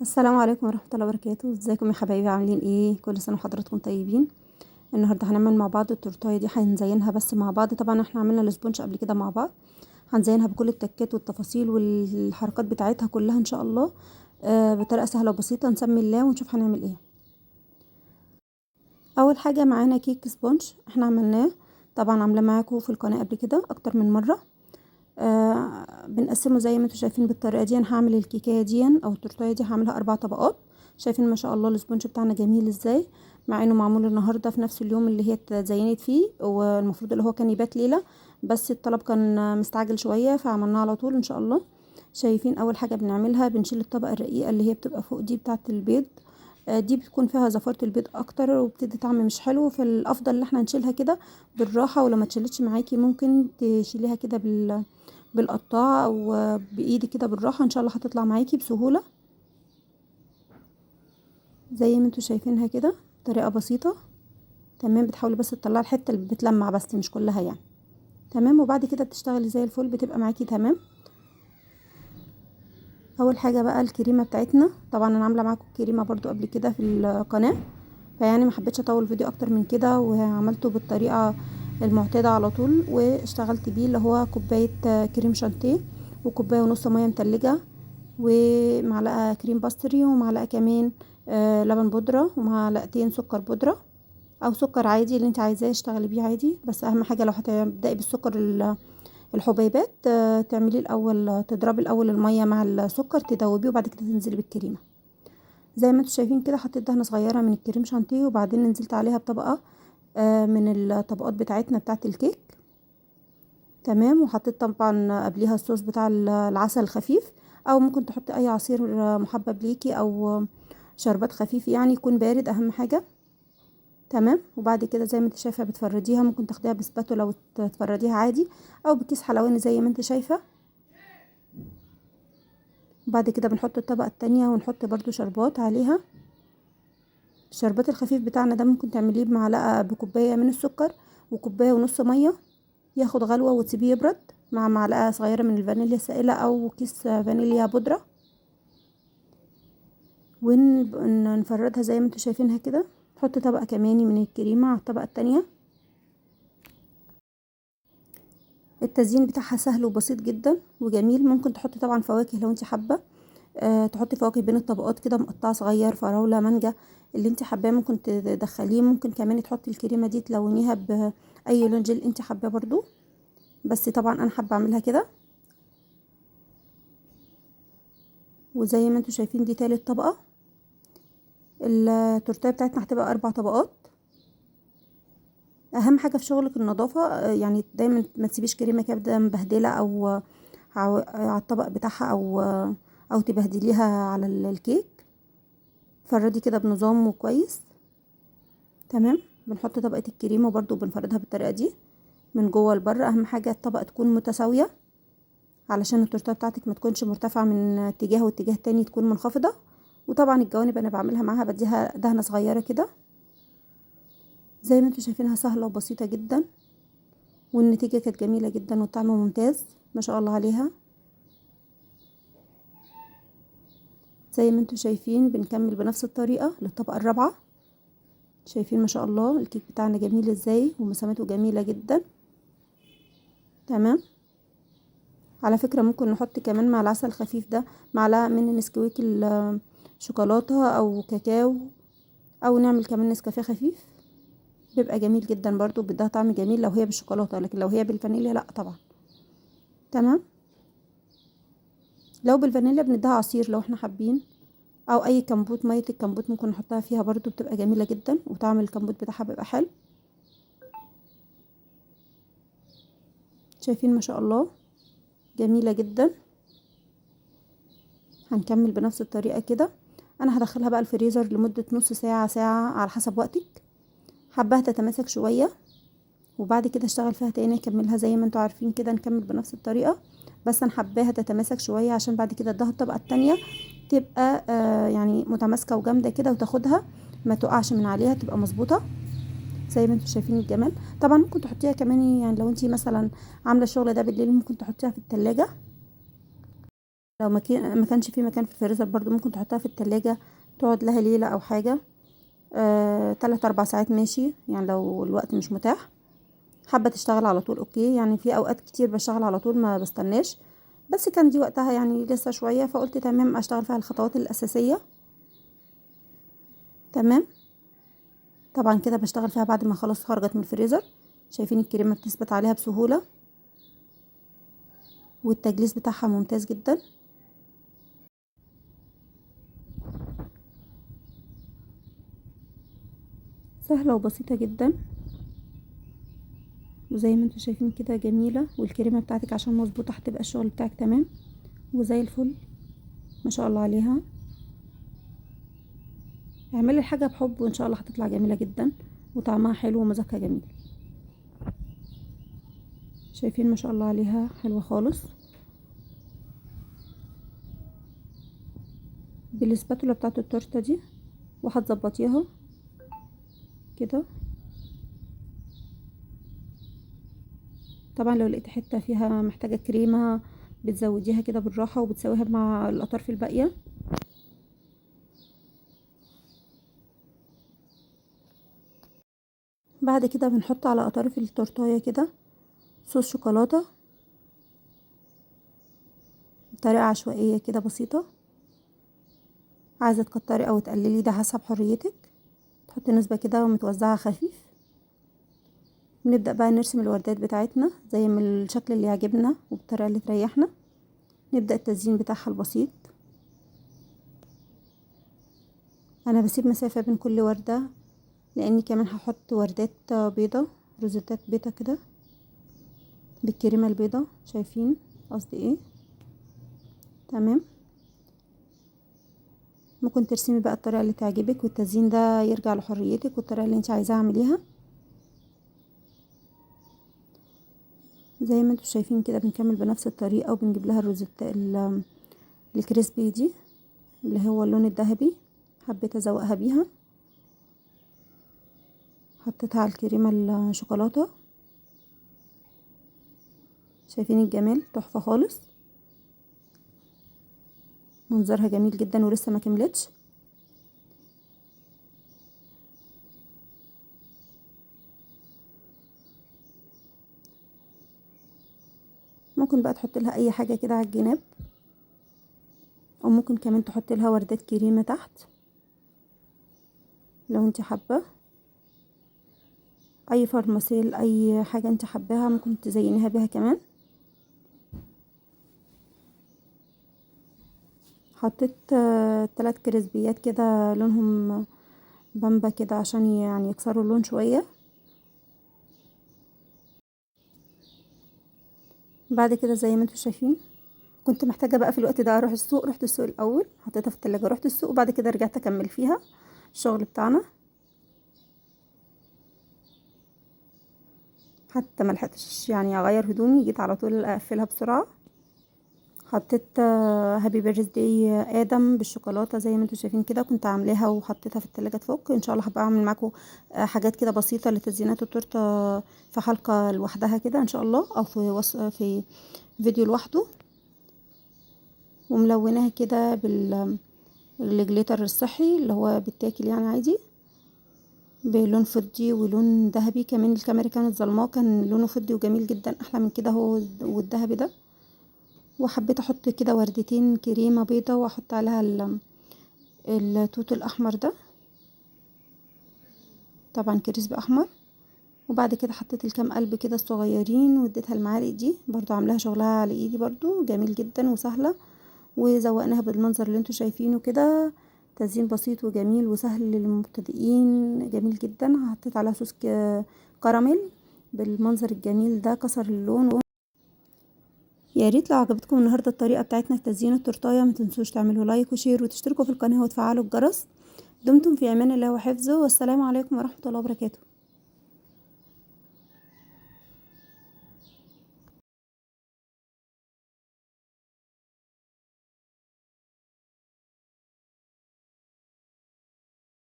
السلام عليكم ورحمة الله وبركاته. ازيكم يا حبايبي؟ عاملين ايه؟ كل سنة وحضراتكم طيبين. النهارده هنعمل مع بعض التورتايه دي، هنزينها بس مع بعض. طبعا احنا عملنا الاسبونج قبل كده مع بعض، هنزينها بكل التكات والتفاصيل والحركات بتاعتها كلها ان شاء الله. بطريقة سهلة وبسيطة. نسمي الله ونشوف هنعمل ايه. اول حاجة معانا كيك سبونج احنا عملناه، طبعا عاملاه معاكم في القناة قبل كده اكتر من مرة. بنقسمه زي ما انتوا شايفين بالطريقه دي. انا هعمل الكيكايه دي او التورتايه دي هعملها 4 طبقات. شايفين ما شاء الله الاسبونج بتاعنا جميل ازاي، مع انه معمول النهارده في نفس اليوم اللي هي اتزينت فيه، والمفروض اللي هو كان يبات ليله، بس الطلب كان مستعجل شويه فعملناه على طول ان شاء الله. شايفين اول حاجه بنعملها بنشيل الطبقه الرقيقه اللي هي بتبقى فوق دي بتاعه البيض. دي بتكون فيها زفارة البيض اكتر وبتدي طعم مش حلو، فالافضل ان احنا نشيلها كده بالراحه. ولو ما اتشالتش معاكي ممكن تشيليها كده بالقطاعة او بايدي كده بالراحة، ان شاء الله هتطلع معاكي بسهولة زي ما انتوا شايفينها كده، طريقة بسيطة. تمام، بتحاولي بس تطلعي الحتة اللي بتلمع بس مش كلها يعني. تمام، وبعد كده بتشتغلي زي الفل بتبقى معاكي تمام. اول حاجة بقى الكريمة بتاعتنا، طبعا انا عاملة معاكم الكريمة برضو قبل كده في القناة، فيعني ما حبيتش اطول الفيديو اكتر من كده، وعملته بالطريقة المعتادة على طول واشتغلت بيه، اللي هو كوباية كريم شانتيه وكوباية ونص مية متلجة ومعلقة كريم باستري ومعلقة كمان لبن بودرة ومعلقتين سكر بودرة او سكر عادي اللي انت عايزاه اشتغلي بيه عادي. بس اهم حاجة لو هتبدأي بالسكر الحبيبات تعملي الاول، تضربي الاول المية مع السكر تدوبيه وبعد كده تنزلي بالكريمة. زي ما انتوا شايفين كده حطيت دهنة صغيرة من الكريم شانتيه، وبعدين نزلت عليها بطبقة من الطبقات بتاعتنا بتاعة الكيك. تمام، وحطيت طبعا قبليها الصوص بتاع العسل الخفيف، او ممكن تحطي اي عصير محبب ليكي او شربات خفيف يعني يكون بارد اهم حاجة. تمام، وبعد كده زي ما انت شايفة بتفرديها، ممكن تاخديها بسباتولا وتفرديها عادي او بكيس حلواني زي ما انت شايفة. وبعد كده بنحط الطبقة التانية ونحط برضو شربات عليها. الشربات الخفيف بتاعنا ده ممكن تعمليه بمعلقة بكوباية من السكر وكوباية ونص مية، ياخد غلوة وتسيبيه يبرد مع معلقة صغيرة من الفانيليا السائلة او كيس فانيليا بودرة، ونفردها زي ما انتوا شايفينها كده. نحط طبقة كماني من الكريمة على الطبقة التانية. التزيين بتاعها سهل وبسيط جدا وجميل. ممكن تحطي طبعا فواكه لو انت حابة، تحطي فواكه بين الطبقات كده مقطعة صغير، فراولة، مانجا، اللي انت حباه ممكن تدخليه. ممكن كمان تحطي الكريمة دي تلونيها بأي لون جل انت حباه برضو، بس طبعا انا حابة اعملها كده. وزي ما انتوا شايفين دي تالت طبقة. التورتيه بتاعتنا هتبقى 4 طبقات. اهم حاجه في شغلك النظافه، يعني دايما ما تسيبيش كريمه كده مبهدله او على الطبق بتاعها او تبهدليها على الكيك. فردي كده بنظام وكويس. تمام، بنحط طبقه الكريمه برضو بنفردها بالطريقه دي من جوه لبره. اهم حاجه الطبقه تكون متساويه علشان التورته بتاعتك ما تكونش مرتفعه من اتجاه واتجاه تاني، تكون منخفضه. وطبعا الجوانب انا بعملها معاها بديها دهنه صغيره كده. زي ما انتوا شايفينها سهله وبسيطه جدا، والنتيجة كانت جميلة جدا والطعم ممتاز ما شاء الله عليها. زي ما انتوا شايفين بنكمل بنفس الطريقة للطبقة الرابعة. شايفين ما شاء الله الكيك بتاعنا جميل ازاي ومسامته جميلة جدا. تمام، على فكرة ممكن نحط كمان مع العسل الخفيف ده معلقة من نسكويك الشوكولاتة او كاكاو، او نعمل كمان نسكافيه خفيف، بيبقى جميل جدا برضو، بيديها طعم جميل لو هي بالشوكولاتة، لكن لو هي بالفانيليا لا طبعا. تمام، لو بالفانيليا بنديها عصير لو احنا حابين، او اي كمبوت، ميه الكمبوت ممكن نحطها فيها برضو بتبقى جميله جدا وطعم الكمبوت بتاعها بيبقى حلو. شايفين ما شاء الله جميله جدا. هنكمل بنفس الطريقه كده. انا هدخلها بقى الفريزر لمده نص ساعه ساعه على حسب وقتك. حباها تتماسك شويه وبعد كده اشتغل فيها تاني اكملها زي ما انتوا عارفين كده، نكمل بنفس الطريقه. بس انا حباها تتماسك شويه عشان بعد كده اديها الطبقه التانية تبقى يعني متماسكه وجامده كده، وتاخدها ما تقعش من عليها، تبقى مظبوطه زي ما انتوا شايفين الجمال. طبعا ممكن تحطيها كمان، يعني لو انتي مثلا عامله الشغل ده بالليل ممكن تحطيها في التلاجة لو ما كانش في مكان في الفريزر برضو ممكن تحطها في التلاجة تقعد لها ليلة او حاجة، 3-4 ساعات ماشي يعني لو الوقت مش متاح. حابة تشتغل على طول اوكي، يعني في اوقات كتير بشتغل على طول ما بستناش، بس كان دي وقتها يعني لسه شوية، فقلت تمام اشتغل فيها الخطوات الاساسية. تمام. طبعا كده بشتغل فيها بعد ما خلاص خرجت من الفريزر. شايفين الكريمة بتثبت عليها بسهولة، والتجليس بتاعها ممتاز جدا. سهلة وبسيطة جدا، وزي ما انتوا شايفين كده جميلة، والكريمة بتاعتك عشان مظبوطة هتبقى الشغل بتاعك تمام وزي الفل ما شاء الله عليها. اعملي الحاجة بحب وان شاء الله هتطلع جميلة جدا وطعمها حلو ومذاقها جميل. شايفين ما شاء الله عليها حلوة خالص. بالسباتولا بتاعت التورته دي وهتظبطيها كده. طبعا لو لقيتي حته فيها محتاجه كريمه بتزوديها كده بالراحه وبتسويها مع الاطراف الباقيه. بعد كده بنحط على اطراف التورتايه كده صوص شوكولاته بطريقه عشوائيه كده بسيطه، عايزه تكتري او تقللي ده حسب حريتك. تحطي نسبه كده ومتوزعه خفيف. نبدأ بقى نرسم الوردات بتاعتنا زي ما الشكل اللي يعجبنا وبالطريقة اللي تريحنا. نبدأ التزيين بتاعها البسيط. انا بسيب مسافة بين كل وردة لاني كمان هحط وردات بيضة، روزيتات بيضة كده بالكريمة البيضة. شايفين قصدي ايه؟ تمام. ممكن ترسمي بقى الطريقة اللي تعجبك، والتزيين ده يرجع لحريتك والطريقة اللي انت عايزاها اعمليها. زي ما انتوا شايفين كده بنكمل بنفس الطريقة وبنجيب لها الكريسبي دي اللي هو اللون الذهبي. حبيت ازوقها بيها، حطيتها على الكريمة الشوكولاتة. شايفين الجمال؟ تحفة خالص، منظرها جميل جدا ولسه ما كملتش. ممكن بقى تحط لها اي حاجة كده على الجناب، او ممكن كمان تحط لها وردات كريمة تحت لو انت حابة. اي فرماسيل اي حاجة انت حباها ممكن تزينيها بيها كمان. حطيت 3 كريسبيات كده لونهم بامبا كده عشان يعني يكسروا اللون شوية. بعد كده زي ما انتوا شايفين كنت محتاجة بقى في الوقت ده اروح السوق. رحت السوق الاول، حطيتها في التلاجة، رحت السوق وبعد كده رجعت اكمل فيها الشغل بتاعنا. حتى ما لحقتش يعني اغير هدومي، جيت على طول اقفلها بسرعة. حطيت هابي بيرثدي ادم بالشوكولاته زي ما انتم شايفين كده، كنت عاملاها وحطيتها في التلاجة تفك. ان شاء الله هبقى اعمل معاكم حاجات كده بسيطه لتزيينات التورته في حلقه لوحدها كده ان شاء الله، او في فيديو لوحده. وملوناها كده بالجليتر الصحي اللي هو بيتاكل يعني عادي، بلون فضي ولون ذهبي. كمان الكاميرا كانت ظلماه، كان لونه فضي وجميل جدا، احلى من كده هو والذهبي ده. وحبيت احط كده وردتين كريمه بيضه واحط عليها التوت الاحمر ده، طبعا كريسبي احمر. وبعد كده حطيت الكام قلب كده الصغيرين واديتها المعالق دي برضو، عاملاها شغلها على ايدي برضو جميل جدا وسهله. وزوقناها بالمنظر اللي انتوا شايفينه كده، تزيين بسيط وجميل وسهل للمبتدئين، جميل جدا. حطيت عليها صوص كراميل بالمنظر الجميل ده، كسر اللون. يا ريت لو عجبتكم النهارده الطريقه بتاعتنا في تزيين التورتايه ما تنسوش تعملوا لايك وشير وتشتركوا في القناه وتفعلوا الجرس. دمتم في امان الله وحفظه، والسلام عليكم ورحمه الله وبركاته.